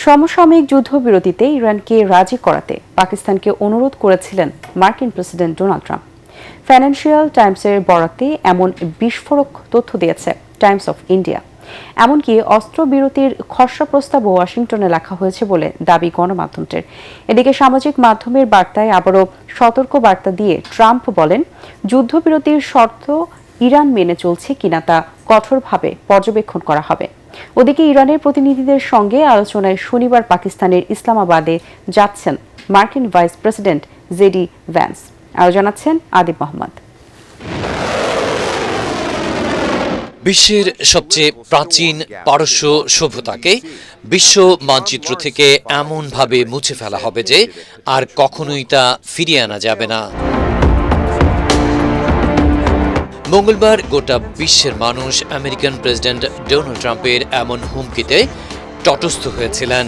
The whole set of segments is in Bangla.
সমসাময়িক যুদ্ধবিরতিতে ইরানকে রাজি করাতে পাকিস্তানকে অনুরোধ করেছিলেন মার্কিন প্রেসিডেন্ট ডোনাল্ড ট্রাম্প। ফাইন্যান্সিয়াল টাইমসের বরাতে এমন বিস্ফোরক তথ্য দিয়েছে টাইমস অফ ইন্ডিয়া। এমনকি অস্ত্রবিরতির খসড়া প্রস্তাবও ওয়াশিংটনে লেখা হয়েছে বলে দাবি গণমাধ্যমটির। এদিকে সামাজিক মাধ্যমের বার্তায় আবারও সতর্ক বার্তা দিয়ে ট্রাম্প বলেন, যুদ্ধবিরতির শর্ত ইরান মেনে চলছে কিনা তা কঠোরভাবে পর্যবেক্ষণ করা হবে। ওদিকে ইরানের প্রতিনিধিদের সঙ্গে আলোচনায় শনিবার পাকিস্তানের ইসলামাবাদে যাচ্ছেন মার্কিন ভাইস প্রেসিডেন্ট জেডি ভ্যান্স। আরও জানাচ্ছেন আদিব মোহাম্মদ। বিশ্বের সবচেয়ে প্রাচীন পারস্য সভ্যতাকে বিশ্ব মানচিত্র থেকে এমনভাবে মুছে ফেলা হবে যে আর কখনোই তা ফিরিয়ে আনা যাবে না। মঙ্গলবার গোটা বিশ্বের মানুষ আমেরিকান প্রেসিডেন্ট ডোনাল্ড ট্রাম্পের এমন হুমকিতে তটস্থ হয়েছিলেন।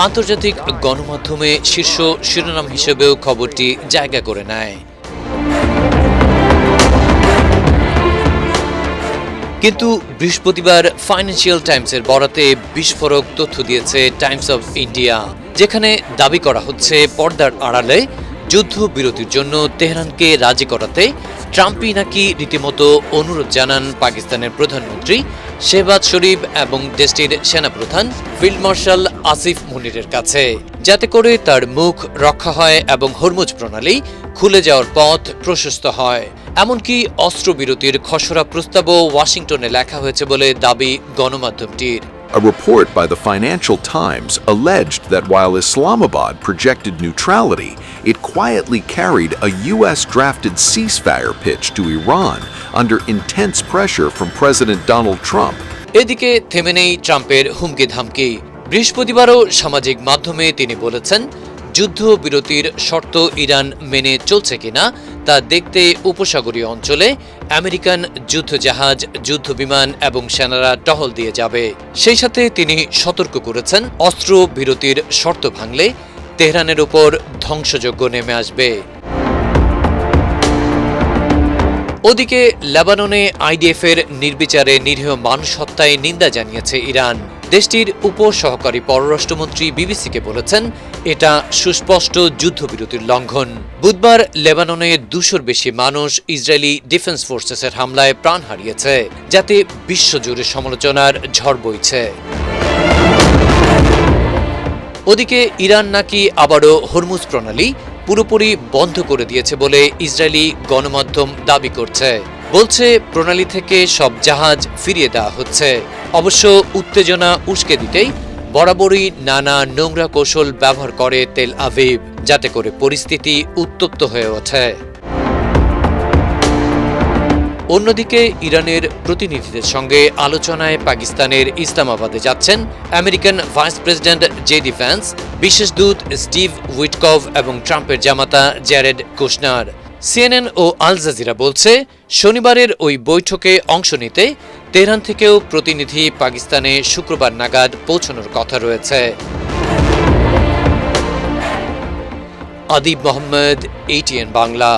আন্তর্জাতিক গণমাধ্যমে শীর্ষ শিরোনাম হিসেবেও খবরটি জায়গা করে নেয়। কিন্তু বৃহস্পতিবার ফাইন্যান্সিয়াল টাইমসের বরাতে বিস্ফোরক তথ্য দিয়েছে টাইমস অফ ইন্ডিয়া, যেখানে দাবি করা হচ্ছে পর্দার আড়ালে যুদ্ধবিরতির জন্য তেহরানকে রাজি করাতে ট্রাম্পই নাকি রীতিমতো অনুরোধ জানান পাকিস্তানের প্রধানমন্ত্রী শেহবাজ শরীফ এবং দেশটির সেনাপ্রধান ফিল্ড মার্শাল আসিফ মুনিরের কাছে, যাতে করে তার মুখ রক্ষা হয় এবং হরমুজ প্রণালী খুলে যাওয়ার পথ প্রশস্ত হয়। এমনকি অস্ত্রবিরতির খসড়া প্রস্তাবও ওয়াশিংটনে লেখা হয়েছে বলে দাবি গণমাধ্যমটির। A report by the Financial Times alleged that while Islamabad projected neutrality, it quietly carried a U.S.-drafted ceasefire pitch to Iran under intense pressure from President Donald Trump. এদিকে থেমে নেই ট্রাম্পের হুমকি ধামকি। বৃহস্পতিবারও সামাজিক মাধ্যমে তিনি বলেছেন, যুদ্ধবিরতির শর্ত ইরান মেনে চলছে কিনা তা দেখতে উপসাগরীয় অঞ্চলে আমেরিকান যুদ্ধজাহাজ, যুদ্ধবিমান এবং সেনারা টহল দিয়ে যাবে। সেই সাথে তিনি সতর্ক করেছেন, অস্ত্রবিরতির শর্ত ভাঙলে তেহরানের উপর ধ্বংসযজ্ঞ নেমে আসবে। ওদিকে লেবাননে আইডিএফের নির্বিচারে নিরীহ মানুষ হত্যায় নিন্দা জানিয়েছে ইরান। দেশটির উপসহকারী পররাষ্ট্রমন্ত্রী বিবিসিকে বলেছেন, এটা সুস্পষ্ট যুদ্ধবিরতির লঙ্ঘন। বুধবার লেবাননে 200-র বেশি মানুষ ইসরায়েলি ডিফেন্স ফোর্সেসের হামলায় প্রাণ হারিয়েছে, যাতে বিশ্বজুড়ে সমালোচনার ঝড় বইছে। ওদিকে ইরান নাকি আবারও হরমুজ প্রণালী পুরোপুরি বন্ধ করে দিয়েছে বলে ইসরায়েলি গণমাধ্যম দাবি করছে। বলছে প্রণালী থেকে সব জাহাজ ফিরিয়ে দেওয়া হচ্ছে। অবশ্য উত্তেজনা উস্কে দিতেই বরাবরই নানা নোংরা কৌশল ব্যবহার করে তেল আভিভ, যাতে করে পরিস্থিতি উত্তপ্ত হয়ে ওঠে। অন্যদিকে ইরানের প্রতিনিধিদের সঙ্গে আলোচনায় পাকিস্তানের ইসলামাবাদে যাচ্ছেন American vice president JD Vance, বিশেষ দূত স্টিভ উইটকভ এবং ট্রাম্পের জামাতা জ্যারেড কুশনার। সিএনএন ও আল জাজিরা বলছে, শনিবারের ওই বৈঠকে অংশ নিতে তেহরান থেকেও প্রতিনিধি পাকিস্তানে শুক্রবার নাগাদ পৌঁছানোর কথা রয়েছে। আদিব মোহাম্মদ, ATN বাংলা।